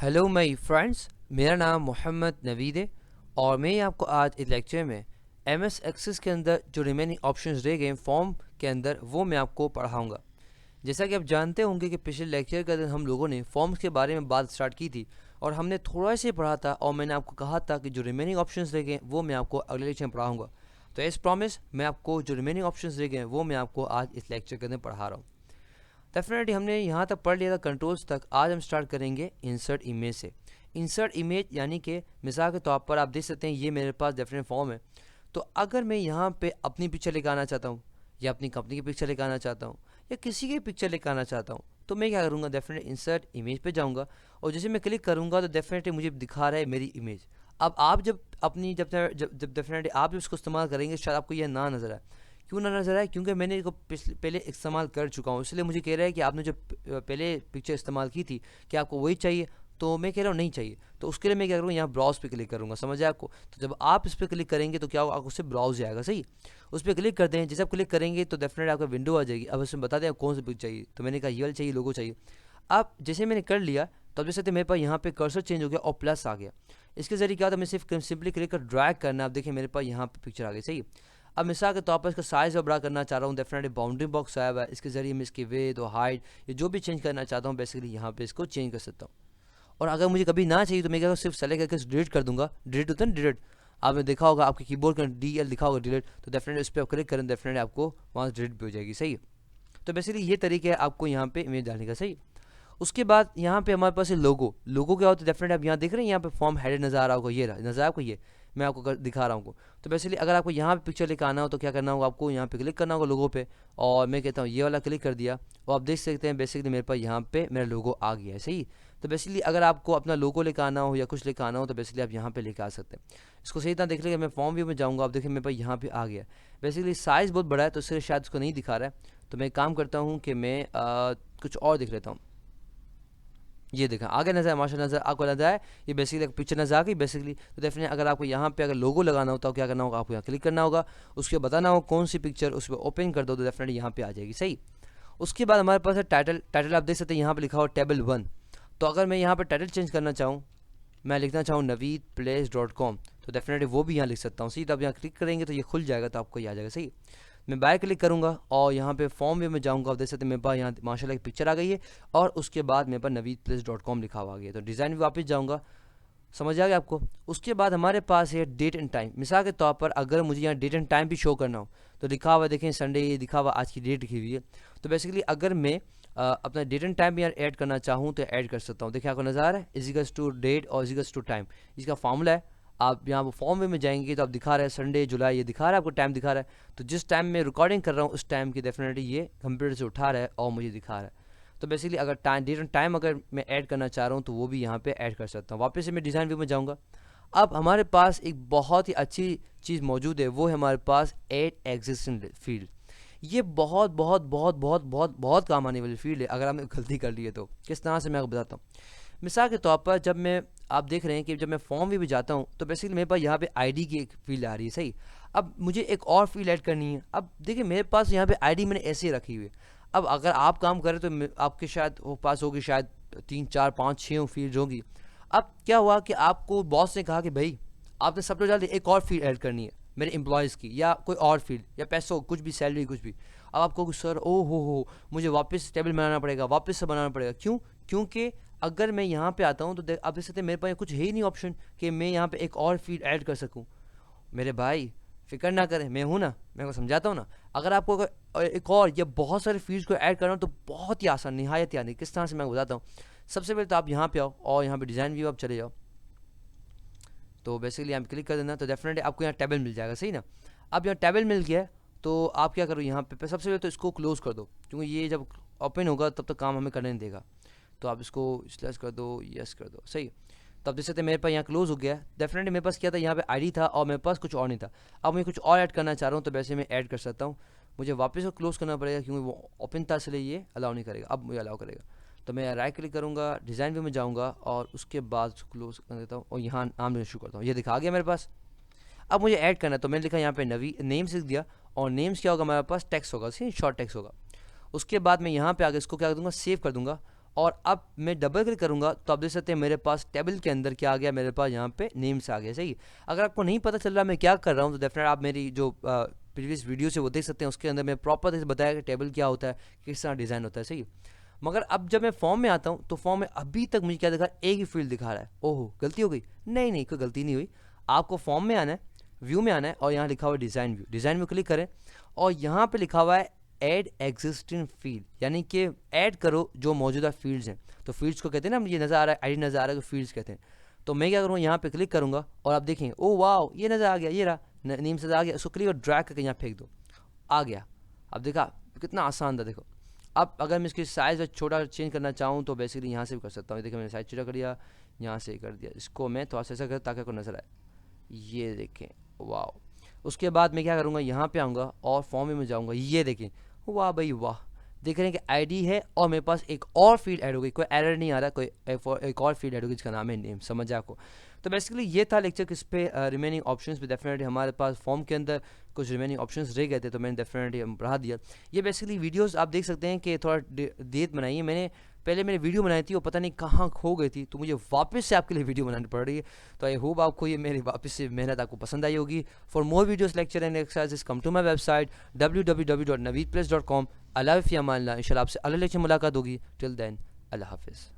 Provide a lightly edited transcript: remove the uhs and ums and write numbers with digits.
Hello my friends, मेरा नाम मोहम्मद नवीद है और मैं आपको आज इस लेक्चर में एमएस एक्सेस के अंदर जो रिमेनिंग ऑप्शंस रह गए फॉर्म के अंदर वो मैं आपको पढ़ाऊंगा। जैसा कि आप जानते होंगे कि पिछले लेक्चर के अंदर हम लोगों ने फॉर्म्स के बारे में बात स्टार्ट की थी और हमने थोड़ा से पढ़ा था और मैंने आपको कहा था कि जो रिमेनिंग ऑप्शंस रह गए वो मैं आपको अगले लेक्चर में पढ़ाऊँगा। तो एज प्रॉमिस मैं आपको जो रिमेनिंग ऑप्शंस रह गए वो मैं आपको आज इस लेक्चर के अंदर पढ़ा रहा हूँ। डेफिनेटली हमने यहाँ तक पढ़ लिया था कंट्रोल्स तक। आज हम स्टार्ट करेंगे इंसर्ट इमेज से। इंसर्ट इमेज यानी कि मिसाल के तौर पर आप देख सकते हैं ये मेरे पास डेफिनेट फॉर्म है। तो अगर मैं यहाँ पे अपनी पिक्चर लेकर आना चाहता हूँ या अपनी कंपनी की पिक्चर लेकर आना चाहता हूँ या किसी की पिक्चर लेकर आना चाहता हूँ तो मैं क्या करूँगा, डेफिनेट इंसर्ट इमेज पे जाऊँगा और जैसे मैं क्लिक करूँगा तो डेफिनेटली मुझे दिखा रहा है मेरी इमेज। अब आप जब अपनी जब जब जब डेफिनेटली आप जब इसको इस्तेमाल करेंगे शायद आपको यह ना नज़र आए। क्यों ना नज़र आए? क्योंकि मैंने इसको पहले इस्तेमाल कर चुका हूँ, इसलिए मुझे कह रहा है कि आपने जो पहले पिक्चर इस्तेमाल की थी क्या आपको वही चाहिए। तो मैं कह रहा हूँ नहीं चाहिए, तो उसके लिए मैं क्या करूँगा, यहाँ ब्राउज़ पे क्लिक करूँगा। समझ आया आपको? तो जब आप इस पर क्लिक करेंगे तो क्या होगा, आपको सिर्फ ब्राउज़ आएगा। सही, उस पर क्लिक करते हैं। जैसे आप क्लिक करेंगे तो डेफिनेट आपका विंडो आ जाएगी। अब इसमें बता दें आप कौन सी पिक चाहिए। तो मैंने कहा ये वाला चाहिए, लोगो चाहिए। अब जैसे मैंने कर लिया तो अब जैसे मेरे पास यहाँ पे कर्सर चेंज हो गया और प्लस आ गया। इसके जरिए क्या होता है, मैं सिर्फ सिंपली क्लिक कर ड्रैग करना। आप देखिए मेरे पास यहाँ पे पिक्चर आ गई। सही, अब मिसाल के तौर पर इसका साइज़ और बड़ा करना चाह रहा हूँ, डेफिनेटली बाउंड्री बॉक्स आया हुआ है, इसके जरिए मैं इसकी वेथ और हाइट ये जो भी चेंज करना चाहता हूँ बेसिकली यहाँ पे इसको चेंज कर सकता हूँ। और अगर मुझे कभी ना चाहिए तो मैं क्या सिर्फ सेलेक्ट करके डिलीट कर दूंगा। डिलीट होता है ना, डिलीट। आपने देखा होगा आपके कीबोर्ड का DL लिखा होगा डिलीट, तो डेफिनेटली उस पर आप क्लिक करें, डेफिनेटली आपको वहाँ डिलीट भी हो जाएगी। सही है, तो बेसिकली ये तरीके है आपको यहाँ पे इमेज डालने का। सही, उसके बाद यहाँ पे हमारे पास है लोगो। लोगो क्या होता है, डेफिनेटली आप यहाँ देख रहे हैं यहाँ पे फॉर्म हेडेड नज़र आ रहा होगा, ये रहा नज़र आपको, ये मैं आपको दिखा रहा हूँ। तो बेसिकली अगर आपको यहाँ पे पिक्चर लेकर आना हो तो क्या करना होगा, आपको यहाँ पे क्लिक करना होगा लोगो पे और मैं कहता हूँ ये वाला क्लिक कर दिया और आप देख सकते हैं बेसिकली मेरे पास यहाँ पे मेरा लोगो आ गया है। सही, तो बेसिकली अगर आपको अपना लोगो लेकर आना हो या कुछ लेकर आना हो तो बेसिकली आप यहाँ पे लेकर आ सकते हैं। इसको सही तरह देख लीजिए, मैं फॉर्म व्यू में जाऊँगा, आप देखिए मेरे पास यहाँ पे आ गया। बेसिकली साइज़ बहुत बड़ा है तो इससे शायद उसको नहीं दिखा रहा है, तो मैं काम करता हूँ कि मैं कुछ और दिख लेता हूँ। ये देखा आगे नजर है, माशा नजर आपको नजर है, ये बेसिकली एक पिक्चर नजर आ गई बेसिकली। तो डेफिनेटली अगर आपको यहाँ पे अगर लोगो लगाना होता है क्या करना होगा, आपको यहाँ क्लिक करना होगा, उसके बताना होगा कौन सी पिक्चर, उस पर ओपन कर दो तो डेफिनेटली यहाँ पे आ जाएगी। सही, उसके बाद हमारे पास है टाइटल। टाइटल आप देख सकते हैं यहाँ पे लिखा हुआ टेबल 1। तो अगर मैं यहाँ पर टाइटल चेंज करना चाहूँ, मैं लिखना चाहूँ naveedplace.com, तो डेफिनेटली वो भी यहाँ लिख सकता हूँ। सही, तो आप यहाँ क्लिक करेंगे तो ये खुल जाएगा, तो आपको ये आ जाएगा। सही, मैं बैक क्लिक करूँगा और यहाँ पे फॉर्म में मैं जाऊँगा, आप देख सकते हैं मेरे पास यहाँ माशाल्लाह एक पिक्चर आ गई है और उसके बाद मेरे पास naveedplace.com लिखा हुआ आ गया। तो डिज़ाइन भी वापस जाऊँगा। समझ आ गया आपको? उसके बाद हमारे पास है डेट एंड टाइम। मिसाल के तौर पर अगर मुझे यहाँ डेट एंड टाइम भी शो करना हो तो लिखा हुआ देखें संडे, ये लिखा हुआ आज की डेट लिखी हुई है। तो बेसिकली अगर मैं अपना डेट एंड टाइम भी यहाँ ऐड करना चाहूँ तो ऐड कर सकता हूँ। देखिए आपको नज़र आ रहा है इजिकल्स टू डेट और इजिकल्स टू टाइम, इसका फार्मूला है। आप यहाँ फॉर्म में जाएंगे तो आप दिखा रहे हैं संडे जुलाई, ये दिखा रहा है आपको, टाइम दिखा रहा है। तो जिस टाइम में रिकॉर्डिंग कर रहा हूँ उस टाइम की डेफिनेटली ये कंप्यूटर से उठा रहा है और मुझे दिखा रहा है। तो बेसिकली अगर डेट एंड टाइम अगर मैं ऐड करना चाह रहा हूँ तो वो भी यहाँ पे ऐड कर सकता हूँ। वापस से मैं डिज़ाइन व्यू में जाऊँगा। अब हमारे पास एक बहुत ही अच्छी चीज़ मौजूद है, वो है हमारे पास ऐड एग्जिस्टिंग फील्ड। ये बहुत बहुत बहुत बहुत बहुत बहुत काम आने वाली फील्ड है अगर आपने गलती कर ली है तो। किस तरह से मैं आपको बताता हूँ। मिसाल के तौर पर जब मैं, आप देख रहे हैं कि जब मैं फॉर्म भी जाता हूँ तो बेसिकली मेरे पास यहाँ पे आईडी की एक फील्ड आ रही है। सही, अब मुझे एक और फील्ड ऐड करनी है। अब देखिए मेरे पास यहाँ पे आईडी मैंने ऐसे ही रखी हुई है। अब अगर आप काम करें तो आपके शायद पास होगी शायद 3 4 5 6 फील्ड होगी। अब क्या हुआ कि आपको बॉस ने कहा कि भाई आपने सब लोग जल्दी एक और फील्ड ऐड करनी है मेरे एम्प्लॉयज़ की या कोई और फील्ड या पैसों कुछ भी, सैलरी कुछ भी। अब आपको सर ओ हो मुझे वापस टेबल बनाना पड़ेगा, वापस से बनाना पड़ेगा। क्यों? क्योंकि अगर मैं यहाँ पे आता हूँ तो आप देख सकते हैं मेरे पास कुछ है ही नहीं ऑप्शन कि मैं यहाँ पे एक और फील्ड ऐड कर सकूँ। मेरे भाई फिक्र ना करें, मैं हूँ ना, मैं को समझाता हूँ ना। अगर आपको अगर एक और या बहुत सारे फील्ड्स को ऐड करना हो तो बहुत ही आसान, निहायत यानी किस तरह से मैं बताता हूँ। सबसे पहले तो आप यहाँ पे आओ और यहाँ पे डिज़ाइन व्यू आप चले जाओ। तो बेसिकली यहाँ पे क्लिक कर देना तो डेफिनेटली आपको यहाँ टेबल मिल जाएगा। सही ना, अब यहाँ टेबल मिल गया तो आप क्या करो, यहाँ पे सबसे पहले तो इसको क्लोज़ कर दो क्योंकि ये जब ओपन होगा तब तक काम हमें करने नहीं देगा। तो आप इसको स्लैश कर दो, यस कर दो। सही, तो आप देख सकते हैं मेरे पास यहाँ क्लोज हो गया। डेफिनेटली मेरे पास क्या था, यहाँ पे आईडी था और मेरे पास कुछ और नहीं था। अब मैं कुछ और ऐड करना चाह रहा हूँ तो वैसे मैं ऐड कर सकता हूँ। मुझे वापस क्लोज करना पड़ेगा क्योंकि वो ओपन था इसलिए ये अलाउ नहीं करेगा। अब मुझे अलाउ करेगा तो मैं राइट क्लिक करूँगा, डिज़ाइन व्यू में जाऊँगा और उसके बाद क्लोज कर देता हूँ और यहाँ नाम देना शुरू करता हूँ। ये दिखा गया मेरे पास। अब मुझे ऐड करना है तो मैंने लिखा यहाँ पे नवी नेम्स लिख दिया और नेम्स क्या होगा हमारे पास, टेक्स्ट होगा। सही, शॉर्ट टेक्स्ट होगा। उसके बाद मैं यहाँ पे आगे इसको क्या कर दूँगा, सेव कर दूँगा और अब मैं डबल क्लिक करूंगा तो आप देख सकते हैं मेरे पास टेबल के अंदर क्या आ गया, मेरे पास यहाँ पे नेम्स आ गया। सही, अगर आपको नहीं पता चल रहा मैं क्या कर रहा हूँ तो डेफिनेट आप मेरी जो प्रीवियस वीडियो से वो देख सकते हैं, उसके अंदर मैं प्रॉपर से बताया कि टेबल क्या होता है, किस तरह डिज़ाइन होता है। सही, मगर अब जब मैं फॉर्म में आता हूँ तो फॉर्म में अभी तक मुझे क्या दिखा, एक ही फील्ड दिखा रहा है। ओहो, गलती हो गई? नहीं नहीं, कोई गलती नहीं हुई। आपको फॉर्म में आना है, व्यू में आना है और यहाँ लिखा हुआ है डिज़ाइन व्यू, डिज़ाइन में क्लिक करें और यहाँ पे लिखा हुआ है ऐड एग्जिस्टिंग फील्ड, यानी कि ऐड करो जो मौजूदा फील्ड्स हैं। तो फील्ड्स को कहते हैं ना, ये नज़र आ रहा है आईडी नज़र आ रहा है तो फील्ड्स कहते हैं। तो मैं क्या करूँगा, यहाँ पे क्लिक करूँगा और आप देखें, ओ वाह, ये नज़र आ गया, ये रहा नेम से आ गया। उसको क्लिक और ड्रैग करके यहाँ फेंक दो, आ गया। अब देखा कितना आसान था, देखो। अब अगर मैं इसकी साइज़ छोटा चेंज करना चाहूँ तो बेसिकली यहाँ से भी कर सकता हूँ। देखिए मैंने साइज़ छोटा कर दिया, यहाँ से कर दिया। इसको मैं थोड़ा सा ऐसा कर ताकि आपको नज़र आए, ये देखें, वाह। उसके बाद मैं क्या करूँगा, यहाँ पे आऊँगा और फॉर्म में जाऊँगा, ये देखें, वाह भाई वाह। देख रहे हैं कि आईडी है और मेरे पास एक और फील्ड ऐड हो गई, कोई एरर नहीं आ रहा, कोई एक और फील्ड ऐड हो गई जिसका नाम है नेम। समझ आपको? तो बेसिकली ये था लेक्चर किस पे, रिमेनिंग ऑप्शंस पे। डेफिनेटली हमारे पास फॉर्म के अंदर कुछ रिमेनिंग ऑप्शंस रह गए थे तो मैंने डेफिनेटली बढ़ा दिया। ये बेसिकली वीडियोस आप देख सकते हैं कि थोड़ा देर बनाई है मैंने। पहले मैंने वीडियो बनाई थी वो पता नहीं कहाँ खो गई थी, तो मुझे वापस से आपके लिए वीडियो बनानी पड़ रही है। तो आई होप आपको ये मेरी वापस से मेहनत आपको पसंद आई होगी। For more videos, lecture and exercises come to my website www.naveedplus.com। Allah फ़ी अमान अल्लाह। इंशाल्लाह आपसे अगले लेक्चर मुलाकात होगी। टिल देन, अल्लाह हाफिज़।